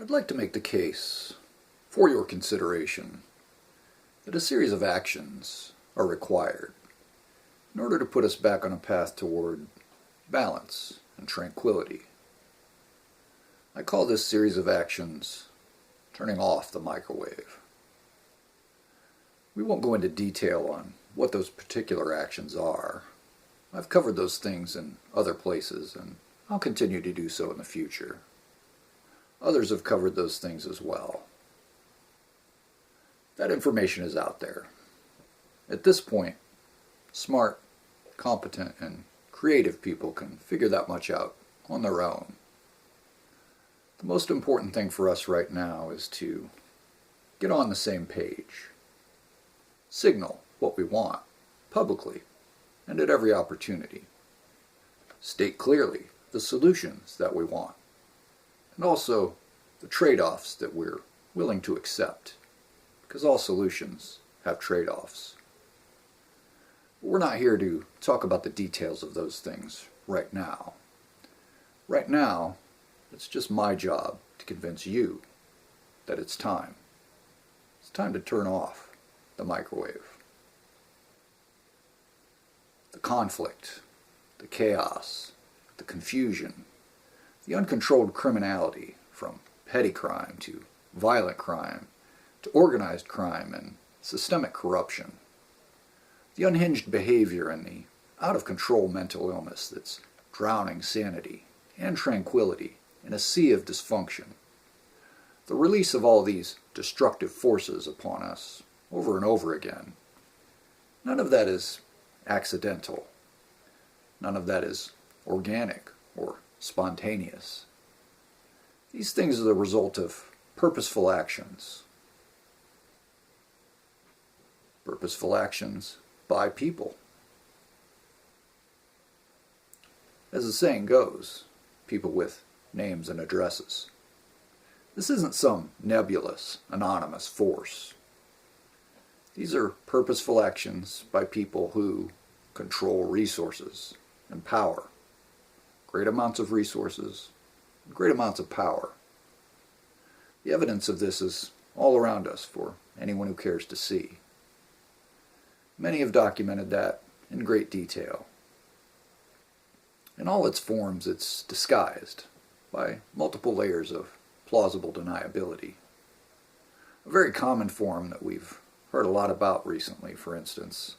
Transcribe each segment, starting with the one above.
I'd like to make the case, for your consideration, that a series of actions are required in order to put us back on a path toward balance and tranquility. I call this series of actions turning off the microwave. We won't go into detail on what those particular actions are. I've covered those things in other places, and I'll continue to do so in the future. Others have covered those things as well. That information is out there. At this point, smart, competent, and creative people can figure that much out on their own. The most important thing for us right now is to get on the same page. Signal what we want, publicly, and at every opportunity. State clearly the solutions that we want, and also the trade-offs that we're willing to accept, because all solutions have trade-offs. But we're not here to talk about the details of those things right now. Right now, it's just my job to convince you that it's time. It's time to turn off the microwave. The conflict, the chaos, the confusion, the uncontrolled criminality, from petty crime to violent crime to organized crime and systemic corruption, the unhinged behavior and the out-of-control mental illness that's drowning sanity and tranquility in a sea of dysfunction, the release of all these destructive forces upon us over and over again. None of that is accidental. None of that is organic or spontaneous. These things are the result of purposeful actions. Purposeful actions by people. As the saying goes, people with names and addresses. This isn't some nebulous, anonymous force. These are purposeful actions by people who control resources and power. Great amounts of resources, great amounts of power. The evidence of this is all around us for anyone who cares to see. Many have documented that in great detail. In all its forms, it's disguised by multiple layers of plausible deniability. A very common form that we've heard a lot about recently, for instance,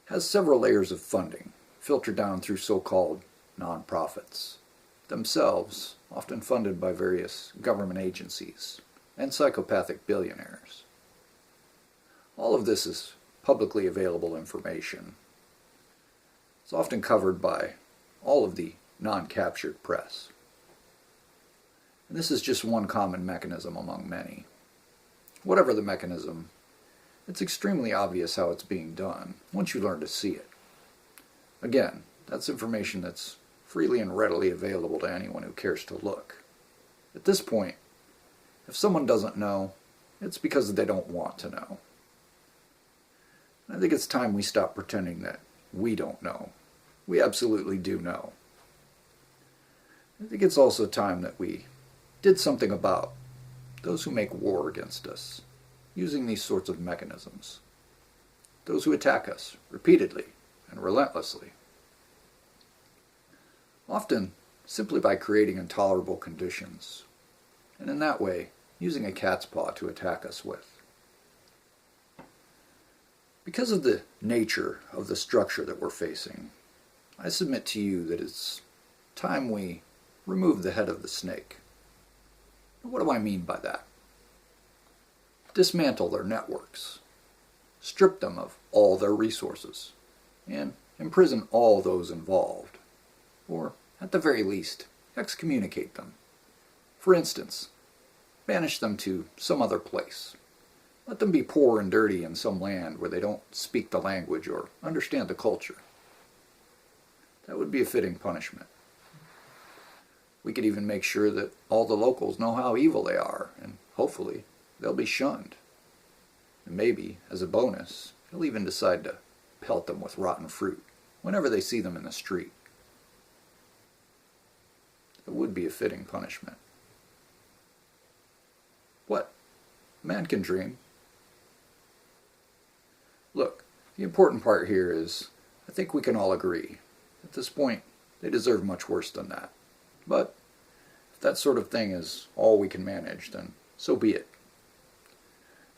has several layers of funding filtered down through so-called nonprofits, themselves often funded by various government agencies and psychopathic billionaires. All of this is publicly available information. It's often covered by all of the non-captured press. And this is just one common mechanism among many. Whatever the mechanism, it's extremely obvious how it's being done once you learn to see it. Again, that's information that's freely and readily available to anyone who cares to look. At this point, if someone doesn't know, it's because they don't want to know. I think it's time we stop pretending that we don't know. We absolutely do know. I think it's also time that we did something about those who make war against us, using these sorts of mechanisms. Those who attack us repeatedly and relentlessly. Often simply by creating intolerable conditions, and in that way using a cat's paw to attack us with. Because of the nature of the structure that we're facing, I submit to you that it's time we remove the head of the snake. What do I mean by that? Dismantle their networks, strip them of all their resources, and imprison all those involved, or at the very least, excommunicate them. For instance, banish them to some other place. Let them be poor and dirty in some land where they don't speak the language or understand the culture. That would be a fitting punishment. We could even make sure that all the locals know how evil they are, and hopefully they'll be shunned. And maybe, as a bonus, they'll even decide to pelt them with rotten fruit whenever they see them in the street. It would be a fitting punishment. What? Man can dream. Look, the important part here is, I think we can all agree, at this point, they deserve much worse than that. But if that sort of thing is all we can manage, then so be it.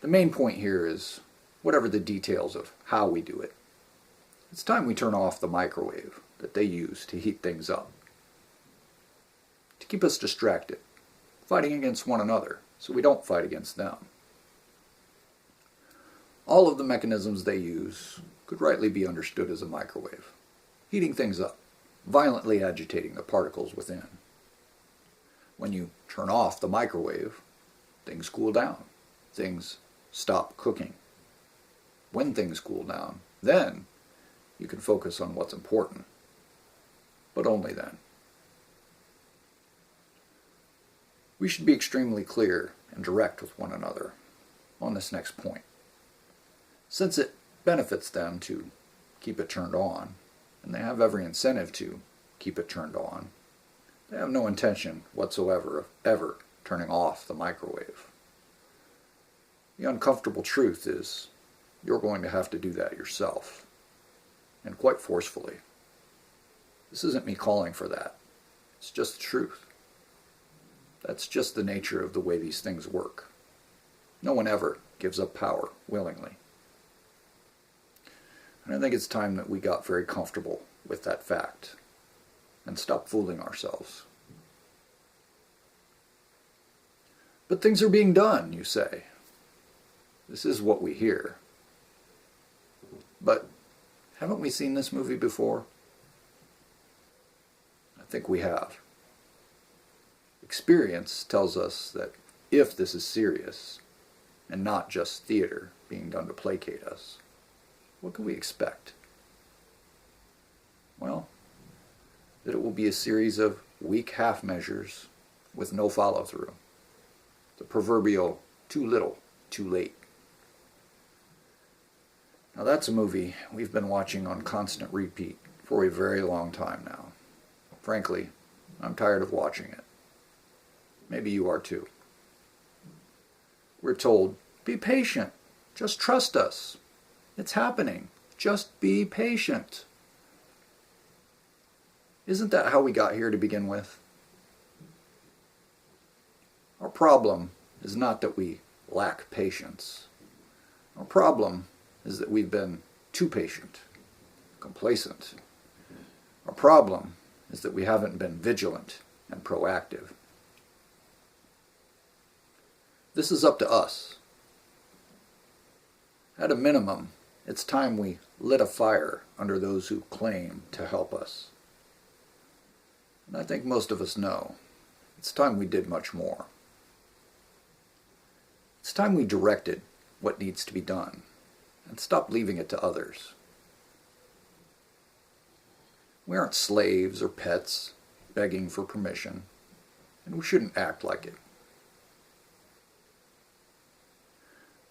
The main point here is, whatever the details of how we do it, it's time we turn off the microwave that they use to heat things up, to keep us distracted, fighting against one another so we don't fight against them. All of the mechanisms they use could rightly be understood as a microwave, heating things up, violently agitating the particles within. When you turn off the microwave, things cool down, things stop cooking. When things cool down, then you can focus on what's important, but only then. We should be extremely clear and direct with one another on this next point. Since it benefits them to keep it turned on, and they have every incentive to keep it turned on, they have no intention whatsoever of ever turning off the microwave. The uncomfortable truth is, you're going to have to do that yourself, and quite forcefully. This isn't me calling for that. It's just the truth. That's just the nature of the way these things work. No one ever gives up power willingly. And I think it's time that we got very comfortable with that fact and stopped fooling ourselves. But things are being done, you say. This is what we hear. But haven't we seen this movie before? I think we have. Experience tells us that if this is serious, and not just theater being done to placate us, what can we expect? Well, that it will be a series of weak half measures with no follow-through. The proverbial too little, too late. Now that's a movie we've been watching on constant repeat for a very long time now. Frankly, I'm tired of watching it. Maybe you are too. We're told, be patient, just trust us. It's happening, just be patient. Isn't that how we got here to begin with? Our problem is not that we lack patience. Our problem is that we've been too patient, complacent. Our problem is that we haven't been vigilant and proactive. This is up to us. At a minimum, it's time we lit a fire under those who claim to help us. And I think most of us know it's time we did much more. It's time we directed what needs to be done and stopped leaving it to others. We aren't slaves or pets begging for permission, and we shouldn't act like it.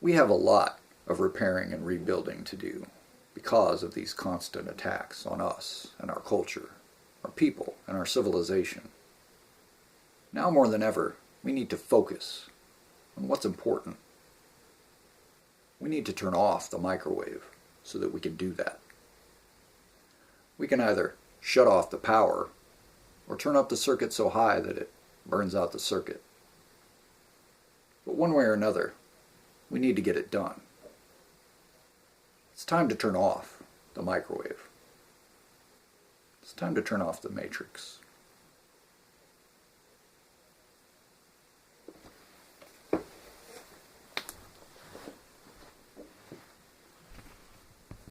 We have a lot of repairing and rebuilding to do because of these constant attacks on us and our culture, our people, and our civilization. Now more than ever, we need to focus on what's important. We need to turn off the microwave so that we can do that. We can either shut off the power or turn up the circuit so high that it burns out the circuit. But one way or another, we need to get it done. It's time to turn off the microwave. It's time to turn off the matrix.